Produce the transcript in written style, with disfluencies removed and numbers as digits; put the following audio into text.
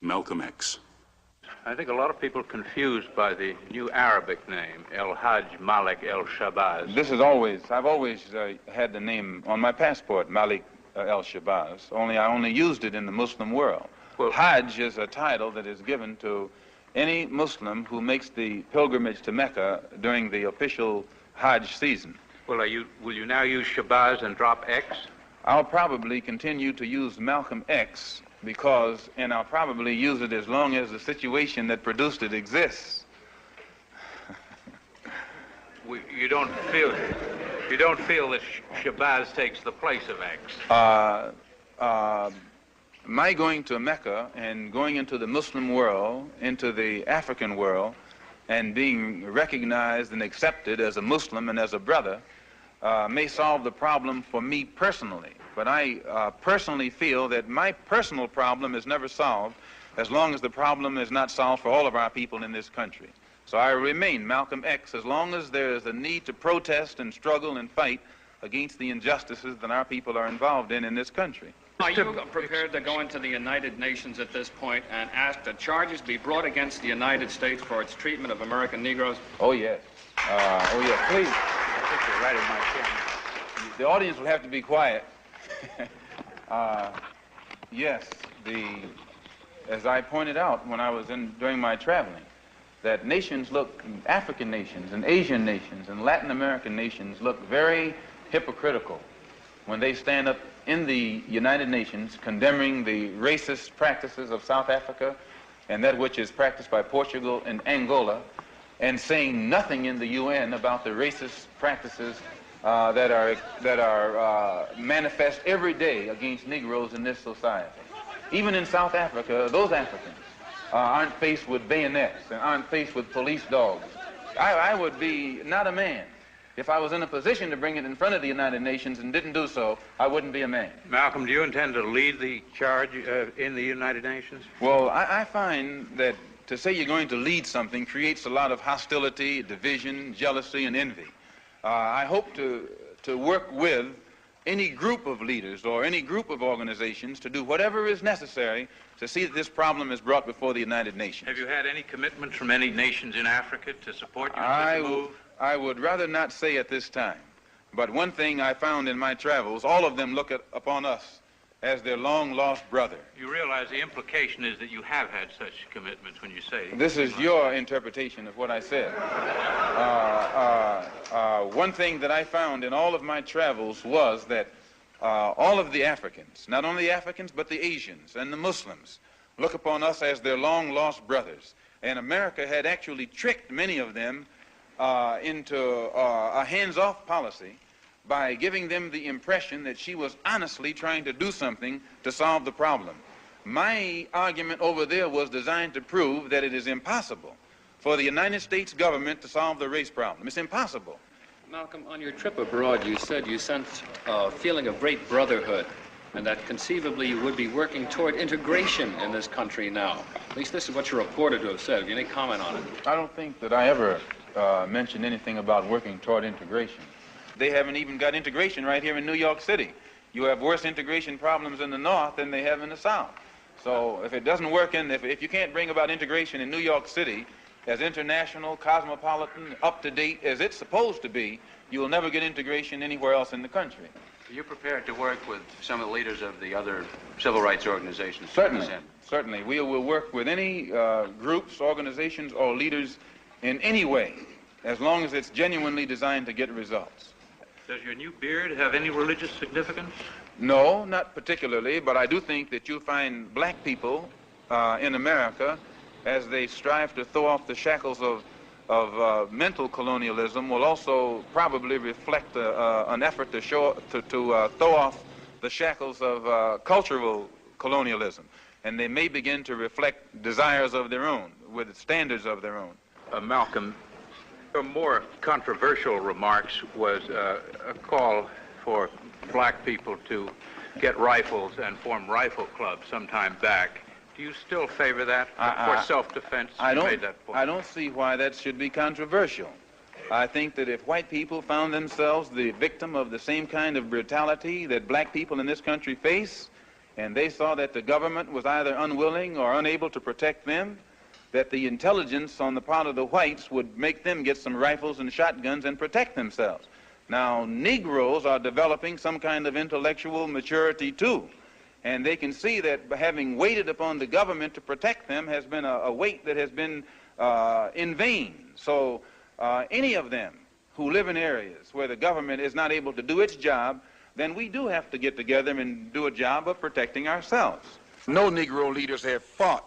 Malcolm X. I think a lot of people are confused by the new Arabic name, El-Hajj Malik El-Shabazz. I've always had the name on my passport, Malik El-Shabazz, I only used it in the Muslim world. Well, Hajj is a title that is given to any Muslim who makes the pilgrimage to Mecca during the official Hajj season. Well, will you now use Shabazz and drop X? I'll probably continue to use Malcolm X and I'll probably use it as long as the situation that produced it exists. You don't feel that Shabazz takes the place of X? My going to Mecca and going into the Muslim world, into the African world, and being recognized and accepted as a Muslim and as a brother may solve the problem for me personally. But I personally feel that my personal problem is never solved as long as the problem is not solved for all of our people in this country. So I remain Malcolm X as long as there is a need to protest and struggle and fight against the injustices that our people are involved in this country. Are you prepared to go into the United Nations at this point and ask that charges be brought against the United States for its treatment of American Negroes? Oh, yes. Oh, yes, please. I think you're right in my chair. The audience will have to be quiet. Yes, as I pointed out when I was during my traveling, that African nations and Asian nations and Latin American nations look very hypocritical when they stand up in the United Nations condemning the racist practices of South Africa and that which is practiced by Portugal and Angola, and saying nothing in the UN about the racist practices that are manifest every day against Negroes in this society. Even in South Africa, those Africans aren't faced with bayonets and aren't faced with police dogs. I would be not a man. If I was in a position to bring it in front of the United Nations and didn't do so, I wouldn't be a man. Malcolm, do you intend to lead the charge in the United Nations? Well, I find that to say you're going to lead something creates a lot of hostility, division, jealousy, and envy. I hope to work with any group of leaders or any group of organizations to do whatever is necessary to see that this problem is brought before the United Nations. Have you had any commitments from any nations in Africa to support you in such a move? I would rather not say at this time, but one thing I found in my travels, all of them look upon us as their long-lost brother. You realize the implication is that you have had such commitments when you say... This is your interpretation of what I said. One thing that I found in all of my travels was that all of the Africans, not only the Africans, but the Asians and the Muslims, look upon us as their long-lost brothers. And America had actually tricked many of them into a hands-off policy by giving them the impression that she was honestly trying to do something to solve the problem. My argument over there was designed to prove that it is impossible for the United States government to solve the race problem. It's impossible. Malcolm, on your trip abroad, you said you sensed a feeling of great brotherhood and that conceivably you would be working toward integration in this country now. At least this is what you're reported to have said. Have you any comment on it? I don't think that I ever mentioned anything about working toward integration. They haven't even got integration right here in New York City. You have worse integration problems in the North than they have in the South. So if it doesn't work if you can't bring about integration in New York City as international, cosmopolitan, up-to-date as it's supposed to be, you will never get integration anywhere else in the country. Are you prepared to work with some of the leaders of the other civil rights organizations? Certainly, certainly. We will work with any groups, organizations, or leaders in any way, as long as it's genuinely designed to get results. Does your new beard have any religious significance? No, not particularly, but I do think that you'll find black people in America, as they strive to throw off the shackles of mental colonialism, will also probably reflect an effort to throw off the shackles of cultural colonialism. And they may begin to reflect desires of their own, with standards of their own. Malcolm, your more controversial remarks was a call for black people to get rifles and form rifle clubs some time back. Do you still favor that for self-defense? I don't see why that should be controversial. I think that if white people found themselves the victim of the same kind of brutality that black people in this country face, and they saw that the government was either unwilling or unable to protect them, that the intelligence on the part of the whites would make them get some rifles and shotguns and protect themselves. Now, Negroes are developing some kind of intellectual maturity too, and they can see that having waited upon the government to protect them has been a wait that has been in vain. So any of them who live in areas where the government is not able to do its job, then we do have to get together and do a job of protecting ourselves. No Negro leaders have fought